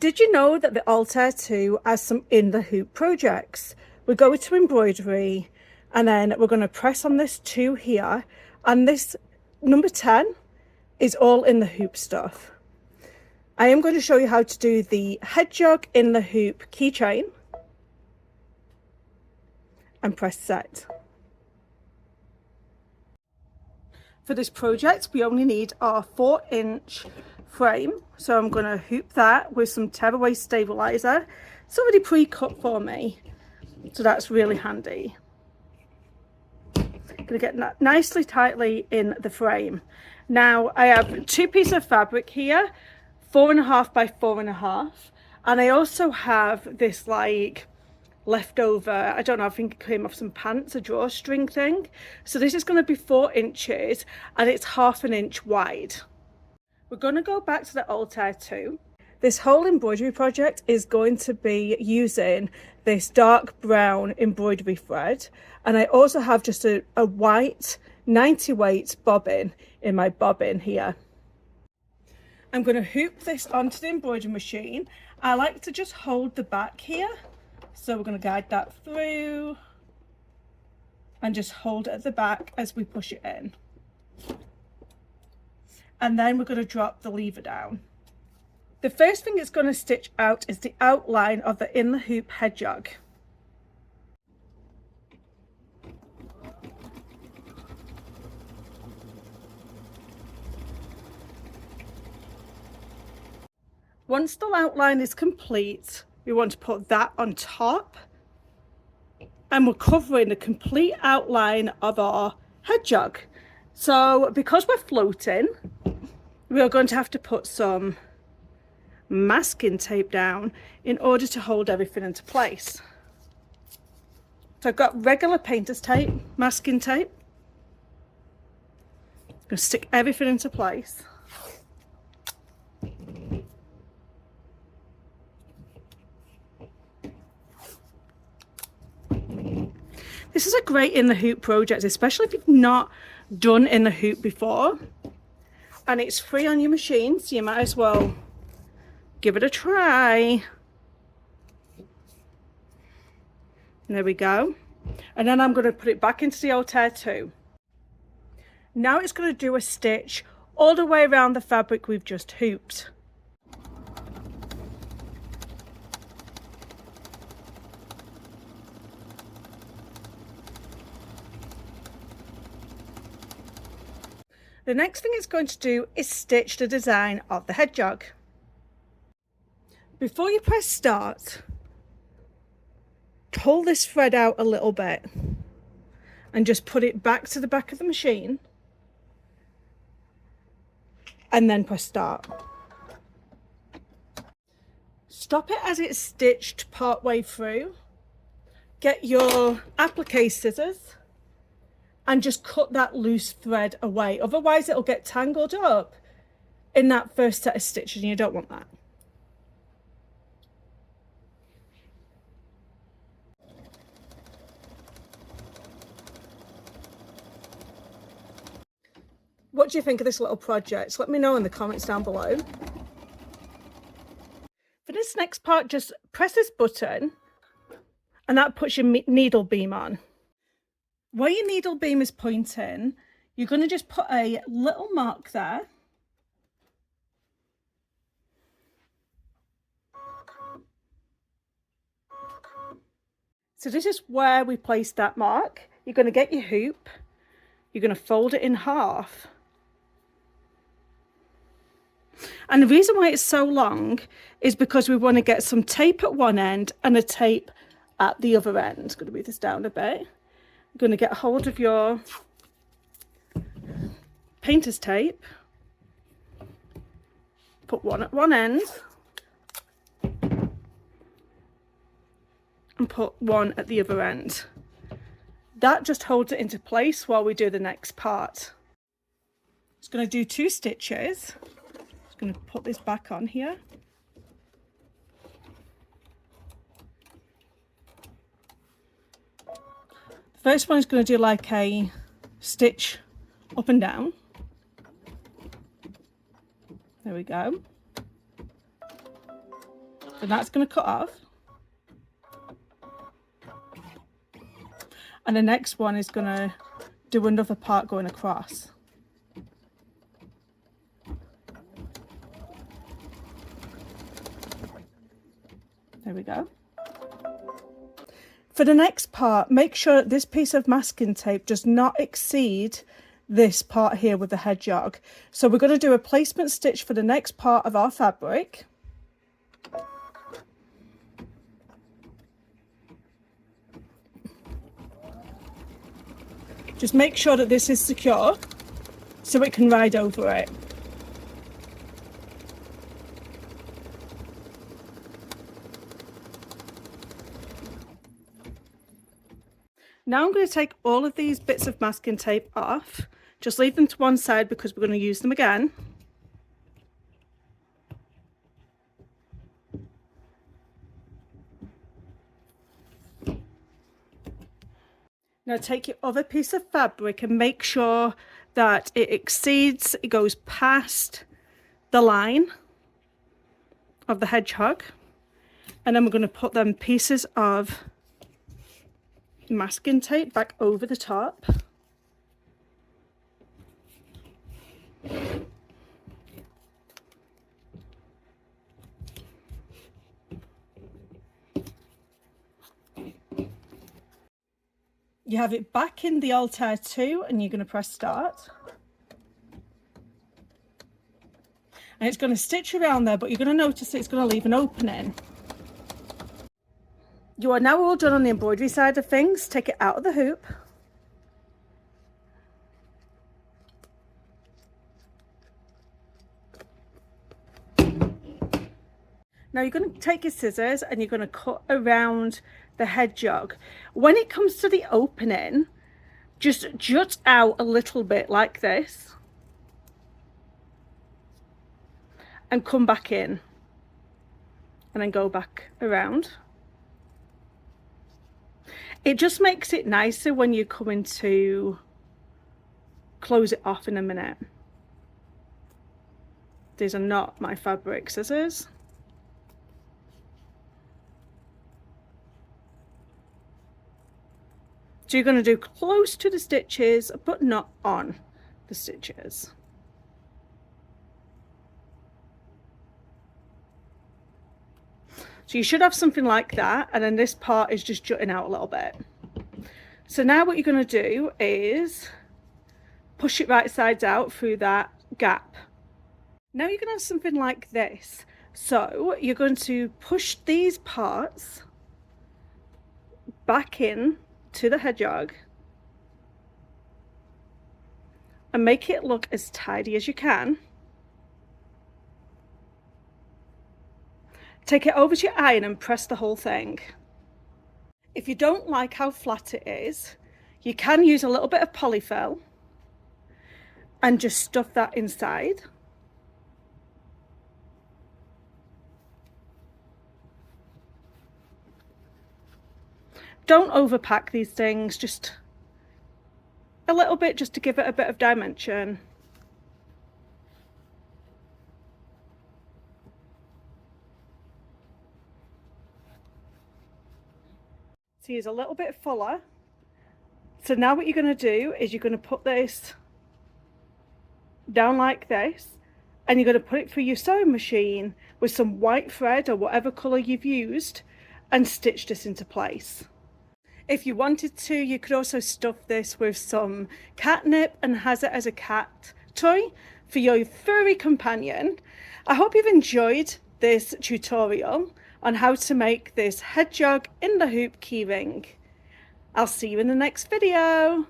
Did you know that the Altair 2 has some in the hoop projects? We go to embroidery and then we're going to press on this 2 here, and this number 10 is all in the hoop stuff. I am going to show you how to do the hedgehog in the hoop keychain and press set. For this project we only need our 4-inch frame, so I'm going to hoop that with some tearaway stabilizer. It's already pre-cut for me, so that's really handy. Going to get that nicely tightly in the frame. Now I have 2 pieces of fabric here, 4.5 by 4.5, and I also have this like leftover, I don't know, I think it came off some pants, a drawstring thing. So this is going to be 4 inches and it's 1/2 inch wide. We're going to go back to the Altair 2. This whole embroidery project is going to be using this dark brown embroidery thread, and I also have just a white 90 weight bobbin in my bobbin here. I'm going to hoop this onto the embroidery machine. I like to just hold the back here, so we're going to guide that through and just hold it at the back as we push it in. And then we're going to drop the lever down. The first thing it's going to stitch out is the outline of the in the hoop hedgehog. Once the outline is complete, we want to put that on top, and we're covering the complete outline of our hedgehog. So because we're floating, we are going to have to put some masking tape down in order to hold everything into place. So I've got regular painter's tape, masking tape. I'm going to stick everything into place. This is a great in the hoop project, especially if you've not done in the hoop before, and it's free on your machine, so you might as well give it a try. And there we go. And then I'm going to put it back into the Altair 2. Now it's going to do a stitch all the way around the fabric we've just hooped. The next thing it's going to do is stitch the design of the hedgehog. Before you press start, pull this thread out a little bit and just put it back to the back of the machine, and then press start. Stop it as it's stitched part way through. Get your applique scissors and just cut that loose thread away, otherwise it'll get tangled up in that first set of stitches and you don't want that. What do you think of this little project? Let me know in the comments down below. For this next part, just press this button and that puts your needle beam on. Where your needle beam is pointing, you're going to just put a little mark there. So this is where we place that mark. You're going to get your hoop, you're going to fold it in half. And the reason why it's so long is because we want to get some tape at one end and a tape at the other end. I'm going to move this down a bit. You're going to get hold of your painter's tape, put one at one end and put one at the other end. That just holds it into place while we do the next part. Just going to do 2 stitches. Just going to put this back on here. First one is going to do like a stitch up and down. There we go. So that's going to cut off. And the next one is going to do another part going across. There we go. For the next part, make sure this piece of masking tape does not exceed this part here with the hedgehog. So we're going to do a placement stitch for the next part of our fabric. Just make sure that this is secure so it can ride over it. Now I'm going to take all of these bits of masking tape off. Just leave them to one side because we're going to use them again. Now take your other piece of fabric and make sure that it goes past the line of the hedgehog. And then we're going to put them pieces of masking tape back over the top. You have it back in the Altair 2 and you're going to press start. And it's going to stitch around there, but you're going to notice it's going to leave an opening. You are now all done on the embroidery side of things. Take it out of the hoop. Now you're going to take your scissors and you're going to cut around the hedgehog. When it comes to the opening, just jut out a little bit like this and come back in and then go back around. It just makes it nicer when you're coming to close it off in a minute. These are not my fabric scissors. So you're going to do close to the stitches, but not on the stitches. So you should have something like that, and then this part is just jutting out a little bit. So now what you're going to do is push it right sides out through that gap. Now you're going to have something like this. So you're going to push these parts back in to the hedgehog and make it look as tidy as you can. Take it over to your iron and press the whole thing. If you don't like how flat it is, you can use a little bit of polyfill and just stuff that inside. Don't overpack these things, just a little bit, just to give it a bit of dimension. So use a little bit fuller. So now what you're going to do is you're going to put this down like this, and you're going to put it through your sewing machine with some white thread or whatever colour you've used and stitch this into place. If you wanted to, you could also stuff this with some catnip and has it as a cat toy for your furry companion. I hope you've enjoyed this tutorial on how to make this hedgehog in the hoop keyring. I'll see you in the next video.